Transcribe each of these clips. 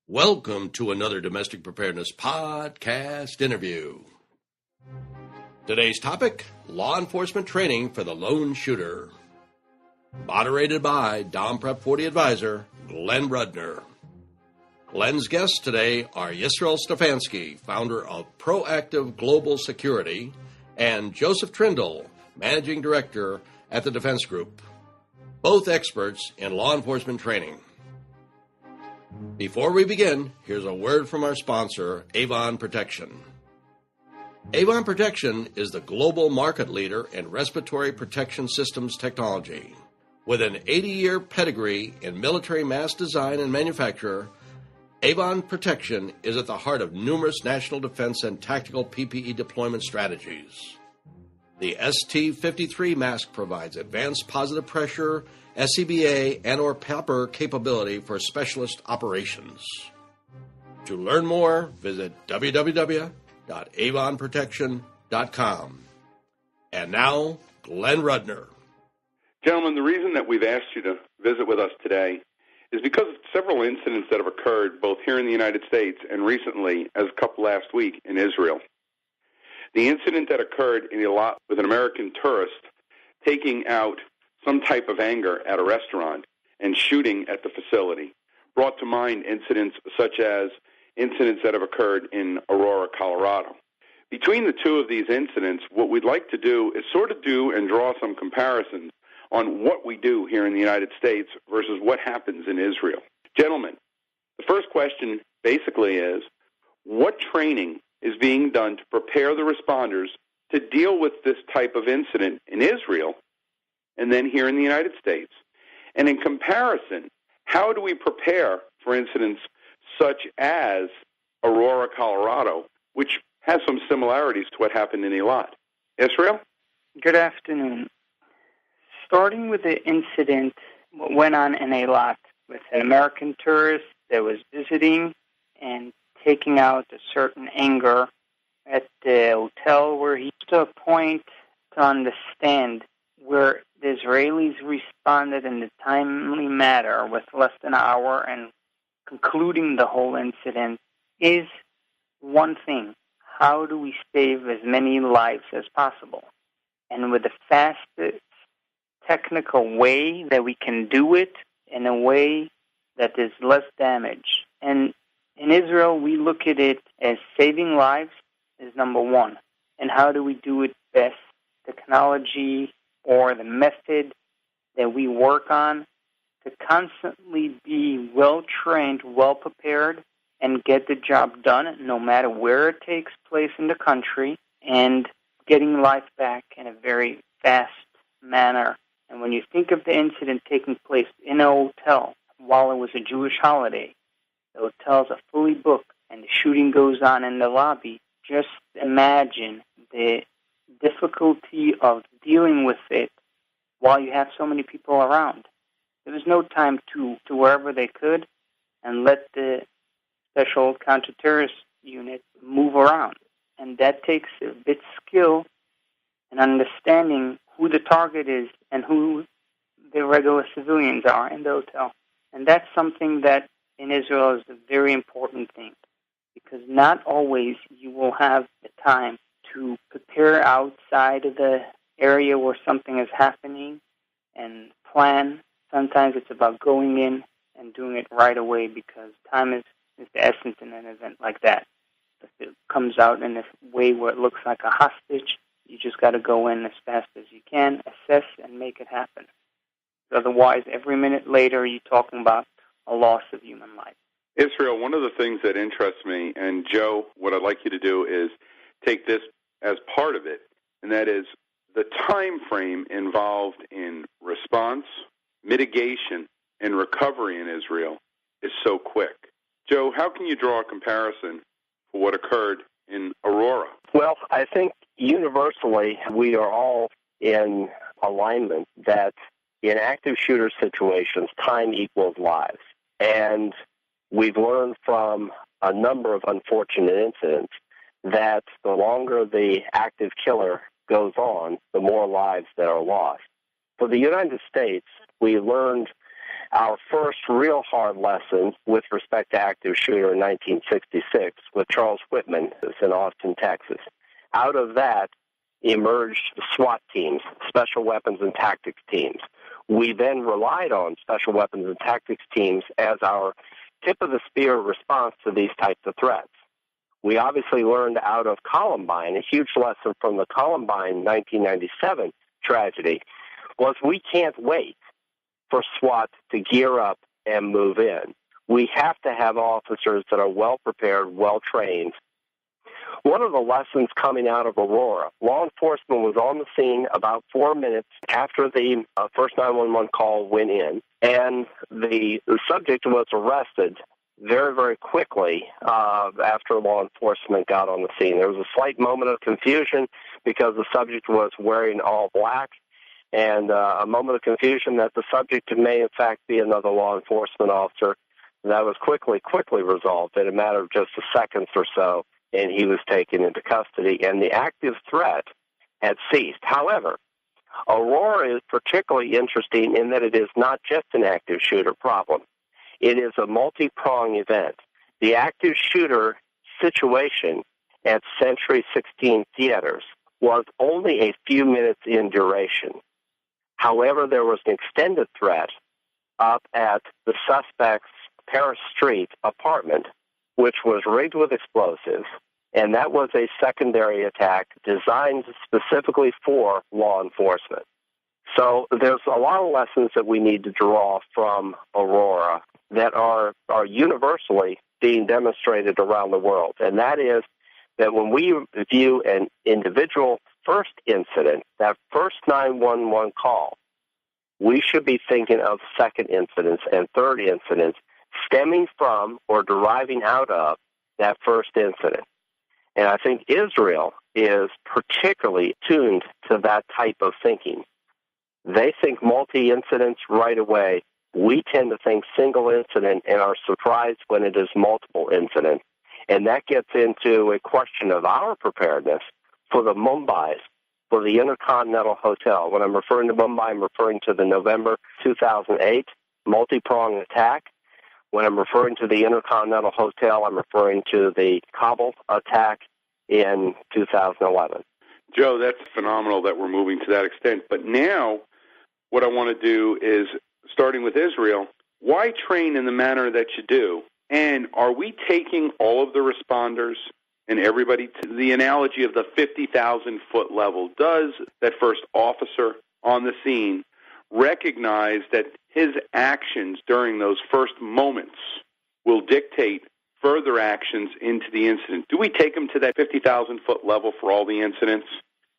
Welcome to another Domestic Preparedness podcast interview. Today's topic, law enforcement training for the lone shooter. Moderated by DomPrep 40 advisor, Glenn Rudner. Glenn's guests today are Yisrael Stefanski, founder of Proactive Global Security, and Joseph Trindle, managing director at the Defense Group, both experts in law enforcement training. Before we begin, here's a word from our sponsor, Avon Protection. Avon Protection is the global market leader in respiratory protection systems technology. With an 80-year pedigree in military mass design and manufacture, Avon Protection is at the heart of numerous national defense and tactical PPE deployment strategies. The ST-53 mask provides advanced positive pressure, SCBA, and/or PAPR capability for specialist operations. To learn more, visit www.avonprotection.com. And now, Glenn Rudner. Gentlemen, the reason that we've asked you to visit with us today is because of several incidents that have occurred both here in the United States and recently, as a couple last week, in Israel. The incident that occurred in Eilat with an American tourist taking out some type of anger at a restaurant and shooting at the facility brought to mind incidents such as incidents that have occurred in Aurora, Colorado. Between the two of these incidents, what we'd like to do is sort of do and draw some comparisons on what we do here in the United States versus what happens in Israel. Gentlemen, the first question basically is, what training is being done to prepare the responders to deal with this type of incident in Israel and then here in the United States? And in comparison, how do we prepare for incidents such as Aurora, Colorado, which has some similarities to what happened in Eilat? Israel? Good afternoon. Starting with the incident, what went on in Eilat with an American tourist that was visiting and taking out a certain anger at the hotel where he to a point to understand where the Israelis responded in a timely manner with less than an hour and concluding the whole incident is one thing. How do we save as many lives as possible? And with the fastest technical way that we can do it in a way that there's less damage. And in Israel, we look at it as saving lives is number one. And how do we do it best? Technology or the method that we work on to constantly be well-trained, well-prepared, and get the job done no matter where it takes place in the country and getting life back in a very fast manner. And when you think of the incident taking place in a hotel while it was a Jewish holiday, the hotels are fully booked and the shooting goes on in the lobby, just imagine the difficulty of dealing with it while you have so many people around. There was no time to wherever they could and let the special counterterrorist unit move around. And that takes a bit skill and understanding who the target is and who the regular civilians are in the hotel. And that's something that in Israel is a very important thing, because not always you will have the time to prepare outside of the area where something is happening and plan. Sometimes it's about going in and doing it right away because time is the essence in an event like that. If it comes out in a way where it looks like a hostage, you just got to go in as fast as you can, assess, and make it happen. Otherwise, every minute later, you're talking about a loss of human life. Israel, one of the things that interests me, and Joe, what I'd like you to do is take this as part of it, and that is the time frame involved in response, mitigation, and recovery in Israel is so quick. Joe, how can you draw a comparison for what occurred in Aurora? Well, I think universally we are all in alignment that in active shooter situations, time equals lives. And we've learned from a number of unfortunate incidents that the longer the active killer goes on, the more lives that are lost. For the United States, we learned Our first real hard lesson with respect to active shooter in 1966 with Charles Whitman in Austin, Texas. Out of that emerged SWAT teams, Special Weapons and Tactics teams. We then relied on Special Weapons and Tactics teams as our tip-of-the-spear response to these types of threats. We obviously learned out of Columbine, a huge lesson from the Columbine 1997 tragedy, was we can't wait for SWAT to gear up and move in. We have to have officers that are well-prepared, well-trained. One of the lessons coming out of Aurora, law enforcement was on the scene about 4 minutes after the first 911 call went in, and the subject was arrested very, very quickly after law enforcement got on the scene. There was a slight moment of confusion because the subject was wearing all black, and a moment of confusion that the subject may in fact be another law enforcement officer. That was quickly resolved in a matter of just seconds or so, and he was taken into custody, and the active threat had ceased. However, Aurora is particularly interesting in that it is not just an active shooter problem. It is a multi-pronged event. The active shooter situation at Century 16 Theaters was only a few minutes in duration. However, there was an extended threat up at the suspect's Paris Street apartment, which was rigged with explosives, and that was a secondary attack designed specifically for law enforcement. So there's a lot of lessons that we need to draw from Aurora that are universally being demonstrated around the world, and that is that when we view an individual first incident, that first 911 call, we should be thinking of second incidents and third incidents stemming from or deriving out of that first incident. And I think Israel is particularly tuned to that type of thinking. They think multi-incidents right away. We tend to think single incident and are surprised when it is multiple incidents. And that gets into a question of our preparedness for the Mumbai's, for the Intercontinental Hotel. When I'm referring to Mumbai, I'm referring to the November 2008 multi-pronged attack. When I'm referring to the Intercontinental Hotel, I'm referring to the Kabul attack in 2011. Joe, that's phenomenal that we're moving to that extent. But now what I want to do is, starting with Israel, why train in the manner that you do? And are we taking all of the responders and everybody to the analogy of the 50,000-foot level? Does that first officer on the scene recognize that his actions during those first moments will dictate further actions into the incident? Do we take him to that 50,000-foot level for all the incidents?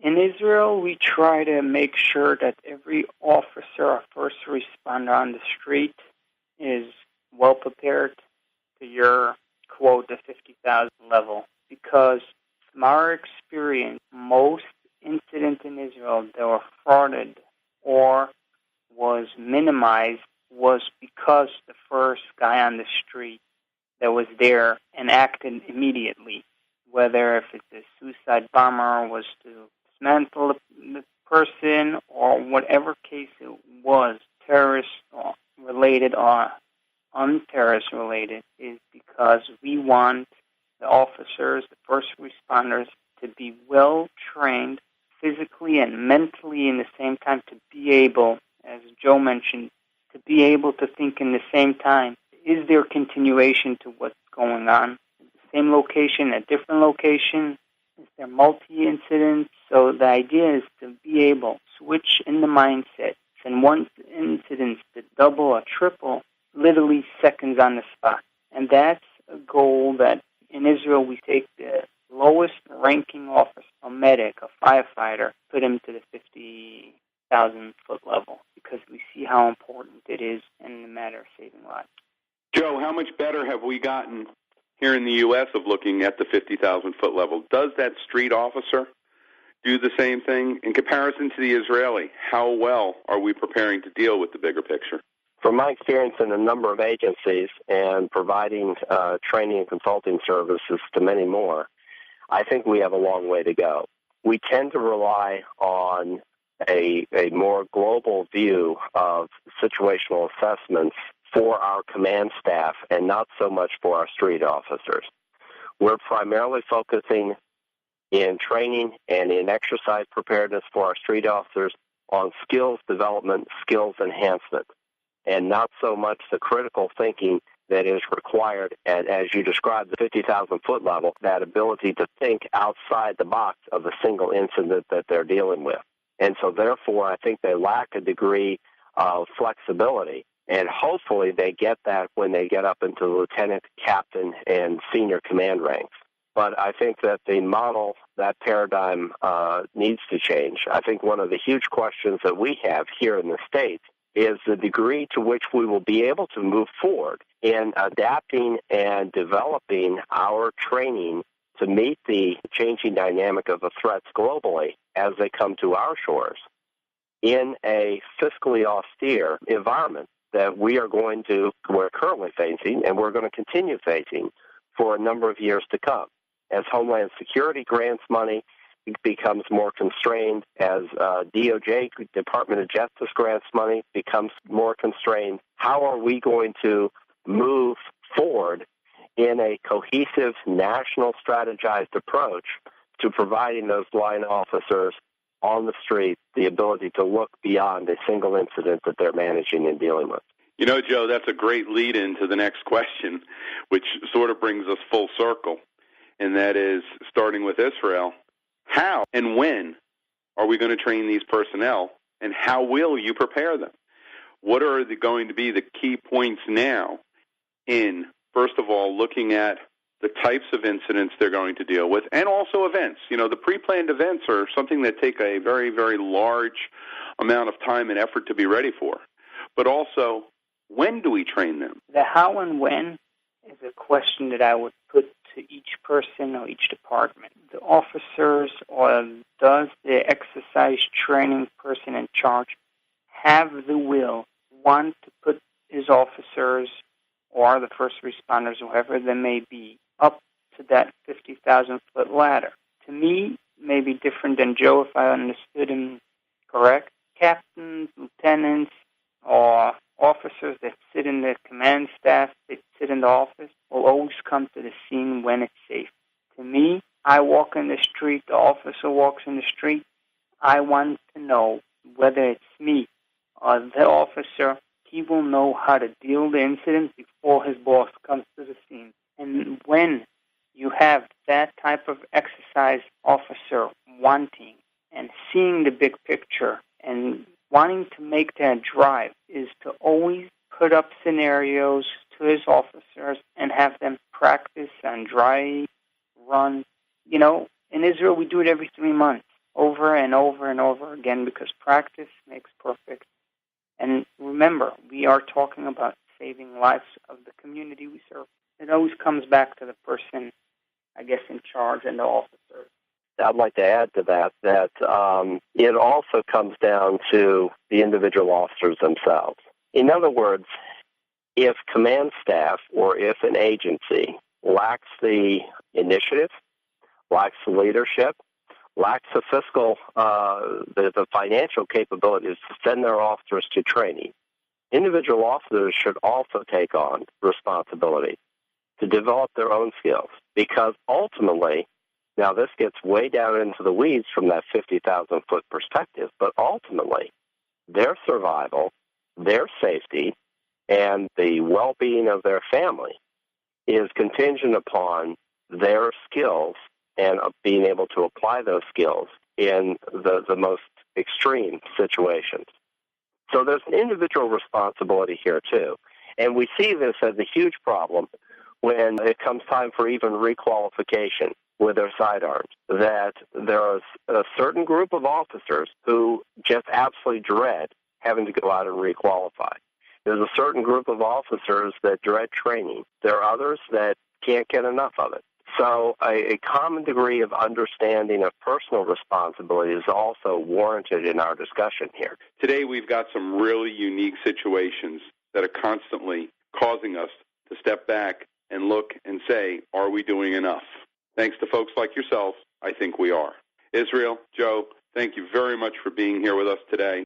In Israel, we try to make sure that every officer or first responder on the street is well prepared to your quote, the 50,000 level, because from our experience, most incidents in Israel that were frauded or was minimized was because the first guy on the street that was there and acted immediately, whether if it's a suicide bomber was to dismantle the person or whatever case it was, terrorist-related or un-terrorist-related, is because we want the officers, the first responders, to be well-trained physically and mentally in the same time, to be able, as Joe mentioned, to be able to think in the same time. Is there continuation to what's going on? The same location, a different location? Is there multi-incidents? So the idea is to be able to switch in the mindset. And one incident to double or triple, literally seconds on the spot. And that's a goal that in Israel we take the lowest ranking officer, a medic, a firefighter, put him to the 50,000-foot level because we see how important it is in the matter of saving lives. Joe, how much better have we gotten here in the U.S. of looking at the 50,000-foot level? Does that street officer do the same thing? In comparison to the Israeli, how well are we preparing to deal with the bigger picture? From my experience in a number of agencies and providing training and consulting services to many more, I think we have a long way to go. We tend to rely on a more global view of situational assessments for our command staff and not so much for our street officers. We're primarily focusing in training and in exercise preparedness for our street officers on skills development, skills enhancement, and not so much the critical thinking that is required, and as you described, the 50,000-foot level, that ability to think outside the box of a single incident that they're dealing with. And so therefore, I think they lack a degree of flexibility, and hopefully they get that when they get up into the lieutenant, captain, and senior command ranks. But I think that the model, that paradigm needs to change. I think one of the huge questions that we have here in the States is the degree to which we will be able to move forward in adapting and developing our training to meet the changing dynamic of the threats globally as they come to our shores in a fiscally austere environment that we're currently facing and we're going to continue facing for a number of years to come. As Homeland Security grants money becomes more constrained, as DOJ, Department of Justice grants money, becomes more constrained, how are we going to move forward in a cohesive national strategized approach to providing those line officers on the street the ability to look beyond a single incident that they're managing and dealing with? You know, Joe, that's a great lead-in to the next question, which sort of brings us full circle, and that is, starting with Israel, how and when are we going to train these personnel, and how will you prepare them? What are going to be the key points now in, first of all, looking at the types of incidents they're going to deal with, and also events? You know, the pre-planned events are something that take a very, very large amount of time and effort to be ready for. But also, when do we train them? The how and when is a question that I would put to each person or each department. The officers, or does the exercise training person in charge have the will, want to put his officers or the first responders, whoever they may be, up to that 50,000-foot ladder? To me, may be different than Joe, if I understood him correct. Captains, lieutenants, or officers that sit in the command staff, that sit in the office, will always come to the scene when it's safe. To me, I walk in the street, the officer walks in the street, I want to know whether it's me or the officer, he will know how to deal with the incident before his boss comes to the scene. And when you have that type of exercise officer wanting and seeing the big picture and wanting to make that drive, is to always put up scenarios to his officers and have them practice on dry run. You know, in Israel we do it every 3 months, over and over and over again, because practice makes perfect. And remember, we are talking about saving lives of the community we serve. It always comes back to the person, I guess, in charge and the officer. I'd like to add to that it also comes down to the individual officers themselves. In other words, if command staff or if an agency lacks the initiative, lacks the leadership, lacks the fiscal, the financial capabilities to send their officers to training, individual officers should also take on responsibility to develop their own skills, because ultimately, now this gets way down into the weeds from that 50,000-foot perspective, but ultimately, their survival, their safety, and the well-being of their family is contingent upon their skills and being able to apply those skills in the most extreme situations. So there's an individual responsibility here, too. And we see this as a huge problem when it comes time for even requalification with their sidearms, that there is a certain group of officers who just absolutely dread having to go out and requalify. There's a certain group of officers that dread training. There are others that can't get enough of it. So a common degree of understanding of personal responsibility is also warranted in our discussion here. Today we've got some really unique situations that are constantly causing us to step back and look and say, are we doing enough? Thanks to folks like yourself, I think we are. Israel, Joe, Thank you very much for being here with us today.